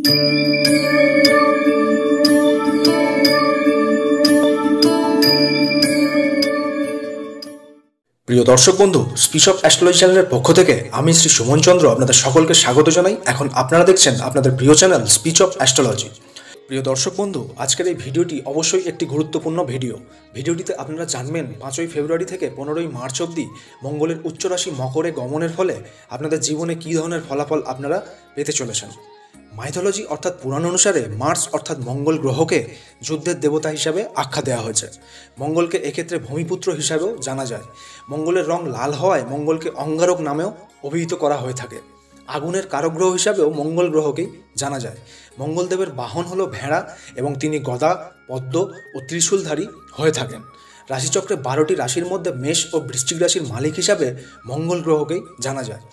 প্রিয় দর্শক বন্ধু, স্পিচ অফ অ্যাস্ট্রোলজি চ্যানেলের পক্ষ থেকে আমি শ্রী সুমন চন্দ্র আপনাদের সকলকে স্বাগত জানাই। এখন আপনারা দেখছেন আপনাদের প্রিয় চ্যানেল স্পিচ অফ অ্যাস্ট্রোলজি। প্রিয় দর্শক বন্ধু, আজকের এই ভিডিওটি অবশ্যই একটি গুরুত্বপূর্ণ ভিডিওটিতে আপনারা জানবেন 5ই ফেব্রুয়ারি থেকে 15ই মার্চ অবধি মঙ্গলের উচ্চ রাশি মকরে গমনের ফলে আপনাদের জীবনে কী ধরনের ফলাফল আপনারা পেতে চলেছেন। মাইথোলজি অর্থাৎ পুরাণ অনুসারে মার্স অর্থাৎ মঙ্গল গ্রহকে যুদ্ধের দেবতা হিসাবে আখ্যা দেওয়া হয়েছে। মঙ্গলকে এক্ষেত্রে ভূমিপুত্র হিসাবেও জানা যায়। মঙ্গলের রং লাল হওয়ায় মঙ্গলকে অঙ্গারক নামেও অভিহিত করা হয়ে থাকে। আগুনের কারক গ্রহ হিসাবেও মঙ্গল গ্রহকেই জানা যায়। মঙ্গলদেবের বাহন হলো ভেড়া এবং তিনি গদা, পদ্ম ও ত্রিশূলধারী হয়ে থাকেন। রাশিচক্রে 12টি রাশির মধ্যে মেষ ও বৃশ্চিক রাশির মালিক হিসাবে মঙ্গল গ্রহকেই জানা যায়।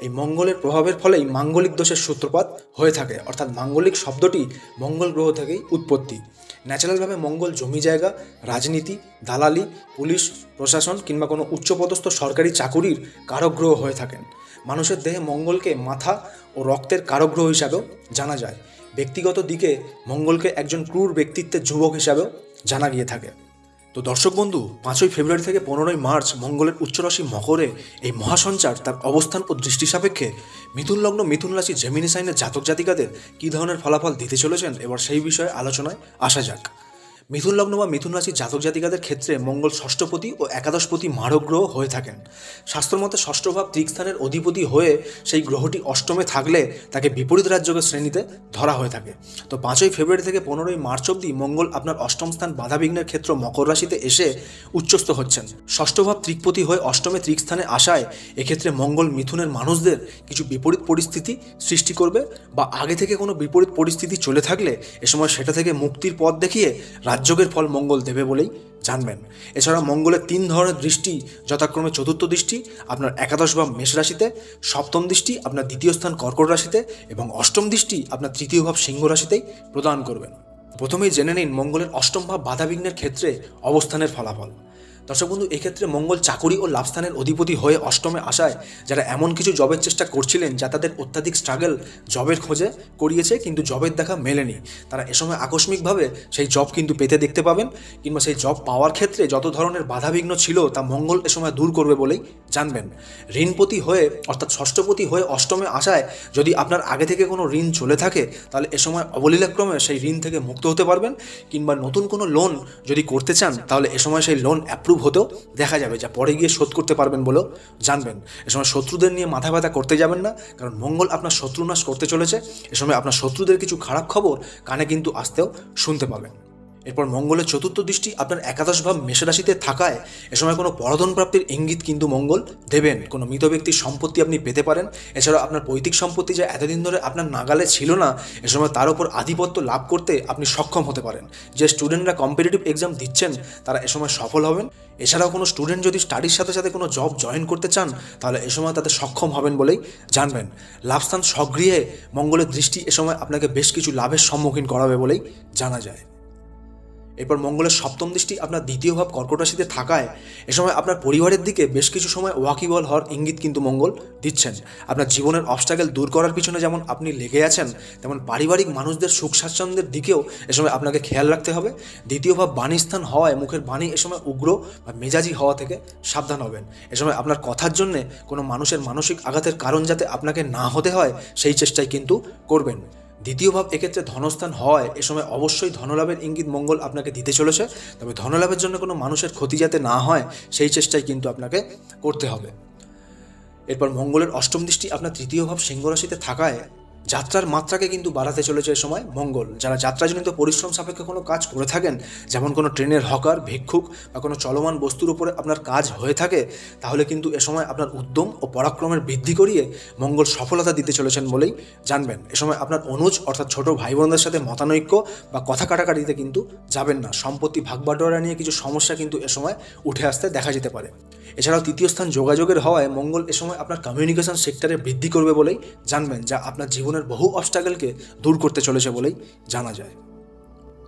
এই মঙ্গলের প্রভাবের ফলেই মাঙ্গলিক দোষের সূত্রপাত হয়ে থাকে, অর্থাৎ মাঙ্গলিক শব্দটি মঙ্গল গ্রহ থেকেই উৎপত্তি। ন্যাচারালভাবে মঙ্গল জমি জায়গা, রাজনীতি, দালালি, পুলিশ প্রশাসন কিংবা কোনো উচ্চপদস্থ সরকারি চাকুরির কারক গ্রহ হয়ে থাকেন। মানুষের দেহে মঙ্গলকে মাথা ও রক্তের কারক গ্রহ হিসাবেও জানা যায়। ব্যক্তিগত দিকে মঙ্গলকে একজন ক্রূর ব্যক্তিত্বের যুবক হিসাবেও জানা গিয়ে থাকে। তো দর্শক বন্ধু, 5ই ফেব্রুয়ারি থেকে 15ই মার্চ মঙ্গলের উচ্চ রাশি মকরে এই মহাসঞ্চার তার অবস্থান ও দৃষ্টি সাপেক্ষে মিথুন লগ্ন, মিথুন রাশি, জেমিনি সাইনের জাতক জাতিকাদের কী ধরনের ফলাফল দিতে চলেছেন, এবার সেই বিষয়ে আলোচনায় আসা যাক। মিথুন লগ্ন বা মিথুন রাশির জাতক জাতিকাদের ক্ষেত্রে মঙ্গল ষষ্ঠপতি ও একাদশপতি মারক গ্রহ হয়ে থাকেন। শাস্ত্রমতে ষষ্ঠ ভাব ত্রিকস্থানের অধিপতি হয়ে সেই গ্রহটি অষ্টমে থাকলে তাকে বিপরীত রাজযোগের শ্রেণীতে ধরা হয়ে থাকে। তো 5ই ফেব্রুয়ারি থেকে 15ই মার্চ অবধি মঙ্গল আপনার অষ্টম স্থান বাধাবিঘ্নের ক্ষেত্র মকর রাশিতে এসে উচ্চস্থ হচ্ছেন। ষষ্ঠ ভাব ত্রিকপতি হয়ে অষ্টমে ত্রিকস্থানে আসায় এক্ষেত্রে মঙ্গল মিথুনের মানুষদের কিছু বিপরীত পরিস্থিতি সৃষ্টি করবে, বা আগে থেকে কোনো বিপরীত পরিস্থিতি চলে থাকলে এ সময় সেটা থেকে মুক্তির পথ দেখিয়ে রাজযোগের ফল মঙ্গল দেবে বলেই জানবেন। এছাড়া মঙ্গলের 3 ধরনের দৃষ্টি, যথাক্রমে চতুর্থ দৃষ্টি আপনার একাদশ ভাব মেষ রাশিতে, সপ্তম দৃষ্টি আপনার দ্বিতীয় স্থান কর্কট রাশিতে এবং অষ্টম দৃষ্টি আপনার তৃতীয় ভাব সিংহ রাশিতেই প্রদান করবেন। প্রথমেই জেনে নিন মঙ্গলের অষ্টম ভাব বাধাবিঘ্নের ক্ষেত্রে অবস্থানের ফলাফল। দর্শক বন্ধু, এক্ষেত্রে মঙ্গল চাকুরি ও লাভস্থানের অধিপতি হয়ে অষ্টমে আসায় যারা এমন কিছু জবের চেষ্টা করছিলেন যা তাদের অত্যাধিক স্ট্রাগল জবের খোঁজে করিয়েছে কিন্তু জবের দেখা মেলেনি, তারা এ সময় আকস্মিকভাবে সেই জব কিন্তু পেতে দেখতে পাবেন, কিংবা সেই জব পাওয়ার ক্ষেত্রে যত ধরনের বাধাবিঘ্ন ছিল তা মঙ্গল এ সময় দূর করবে বলেই জানবেন। ঋণপতি হয়ে অর্থাৎ ষষ্ঠপতি হয়ে অষ্টমে আসায় যদি আপনার আগে থেকে কোনো ঋণ চলে থাকে তাহলে এ সময় অবলীলাক্রমে সেই ঋণ থেকে মুক্ত হতে পারবেন, কিংবা নতুন কোনো লোন যদি করতে চান তাহলে এ সময় সেই লোন অ্যাপ্রুভ হতেও দেখা যাবে, যা পরে গিয়ে শোধ করতে পারবেন বলেও জানবেন। এ সময় শত্রুদের নিয়ে মাথা ব্যথা করতে যাবেন না, কারণ মঙ্গল আপনার শত্রুনাশ করতে চলেছে। এ সময় আপনার শত্রুদের কিছু খারাপ খবর কানে কিন্তু আসতেও শুনতে পাবেন। এরপর মঙ্গলের চতুর্থ দৃষ্টি আপনার একাদশ ভাব মেষ রাশিতে থাকায় এ সময় কোনো পরধন প্রাপ্তির ইঙ্গিত কিন্তু মঙ্গল দেবেন। কোনো মৃত ব্যক্তির সম্পত্তি আপনি পেতে পারেন। এছাড়াও আপনার পৈতৃক সম্পত্তি যা এতদিন ধরে আপনার নাগালে ছিল না, এ সময় তার উপর আধিপত্য লাভ করতে আপনি সক্ষম হতে পারেন। যে স্টুডেন্টরা কম্পিটিটিভ এক্সাম দিচ্ছেন তারা এ সময় সফল হবেন। এছাড়াও কোনো স্টুডেন্ট যদি স্টাডির সাথে সাথে কোনো জব জয়েন করতে চান তাহলে এ সময় তাদের সক্ষম হবেন বলেই জানবেন। লাভস্থান স্বগৃহে মঙ্গলের দৃষ্টি এ সময় আপনাকে বেশ কিছু লাভের সম্মুখীন করাবে বলেই জানা যায়। এরপর মঙ্গলের সপ্তম দৃষ্টি আপনার দ্বিতীয় ভাব কর্কট রাশিতে থাকায় এ সময় আপনার পরিবারের দিকে বেশ কিছু সময় ওয়াকিবল হওয়ার ইঙ্গিত কিন্তু মঙ্গল দিচ্ছেন। আপনার জীবনের অবস্ট্রাগল দূর করার পিছনে যেমন আপনি লেগে আছেন, তেমন পারিবারিক মানুষদের সুখ স্বাচ্ছন্দ্যের দিকেও এ সময় আপনাকে খেয়াল রাখতে হবে। দ্বিতীয় ভাব বাণীস্থান হওয়ায় মুখের বাণী এ সময় উগ্র বা মেজাজি হওয়া থেকে সাবধান হবেন। এ সময় আপনার কথার জন্যে কোনো মানুষের মানসিক আঘাতের কারণ যাতে আপনাকে না হতে হয় সেই চেষ্টাই কিন্তু করবেন। দ্বিতীয় ভাব এক্ষেত্রে ধনস্থান হওয়ায় এ সময় অবশ্যই ধনলাভের ইঙ্গিত মঙ্গল আপনাকে দিতে চলেছে, তবে ধনলাভের জন্য কোনো মানুষের ক্ষতি যাতে না হয় সেই চেষ্টাই কিন্তু আপনাকে করতে হবে। এরপর মঙ্গলের অষ্টম দৃষ্টি আপনার তৃতীয় ভাব সিংহ রাশিতে থাকায় যাত্রার মাত্রাকে কিন্তু বাড়াতে চলেছে এ সময় মঙ্গল। যারা যাত্রাজনিত পরিশ্রম সাপেক্ষে কোনো কাজ করে থাকেন, যেমন কোনো ট্রেনের হকার, ভিক্ষুক বা কোনো চলমান বস্তুর উপরে আপনার কাজ হয়ে থাকে, তাহলে কিন্তু এ সময় আপনার উদ্যম ও পরাক্রমের বৃদ্ধি করিয়ে মঙ্গল সফলতা দিতে চলেছেন বলেই জানবেন। এ সময় আপনার অনুজ অর্থাৎ ছোট ভাই বোনদের সাথে মতানৈক্য বা কথা কাটাকাটিতে কিন্তু যাবেন না। সম্পত্তি ভাগবাটোয়ারা নিয়ে কিছু সমস্যা কিন্তু এ সময় উঠে আসতে দেখা যেতে পারে। এছাড়াও তৃতীয় স্থান যোগাযোগের হওয়ায় মঙ্গল এ সময় আপনার কমিউনিকেশন সেক্টরে বৃদ্ধি করবে বলেই জানবেন, যা আপনার জীবনের বহু অবস্ট্রাগলকে দূর করতে চলেছে বলেই জানা যায়।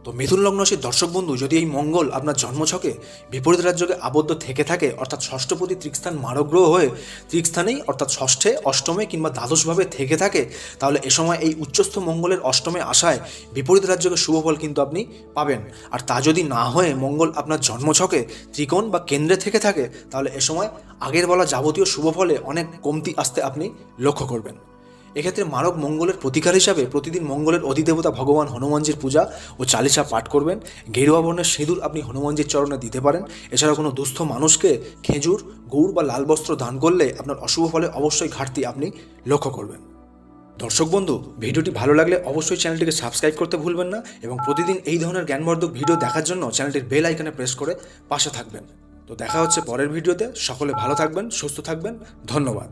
তো মিথুন লগ্ন রাশির দর্শক বন্ধু, যদি এই মঙ্গল আপনার জন্মছকে বিপরীত রাজযোগে আবদ্ধ থেকে থাকে, অর্থাৎ ষষ্ঠপতি ত্রিকস্থান মারগ্রহ হয়ে ত্রিকস্থানেই অর্থাৎ ষষ্ঠে, অষ্টমে কিংবা দ্বাদশভাবে থেকে থাকে, তাহলে এ সময় এই উচ্চস্থ মঙ্গলের অষ্টমে আসায় বিপরীত রাজযোগে শুভফল কিন্তু আপনি পাবেন। আর তা যদি না হয়ে মঙ্গল আপনার জন্মছকে ত্রিকোণ বা কেন্দ্রে থেকে থাকে, তাহলে এ সময় আগের বলা যাবতীয় শুভফলে অনেক কমতি আসতে আপনি লক্ষ্য করবেন। এক্ষেত্রে মারক মঙ্গলের প্রতিকার হিসাবে প্রতিদিন মঙ্গলের অধিদেবতা ভগবান হনুমানজির পূজা ও চালিসা পাঠ করবেন। গেরুয়া বর্ণের সিঁদুর আপনি হনুমানজির চরণে দিতে পারেন। এছাড়া কোনো দুস্থ মানুষকে খেজুর, গুড় বা লাল বস্ত্র দান করলে আপনার অশুভ ফলে অবশ্যই ঘাটতি আপনি লক্ষ্য করবেন। দর্শক বন্ধু, ভিডিওটি ভালো লাগলে অবশ্যই চ্যানেলটিকে সাবস্ক্রাইব করতে ভুলবেন না এবং প্রতিদিন এই ধরনের জ্ঞানবর্ধক ভিডিও দেখার জন্য চ্যানেলটির বেল আইকনে প্রেস করে পাশে থাকবেন। তো দেখা হচ্ছে পরের ভিডিওতে। সকলে ভালো থাকবেন, সুস্থ থাকবেন। ধন্যবাদ।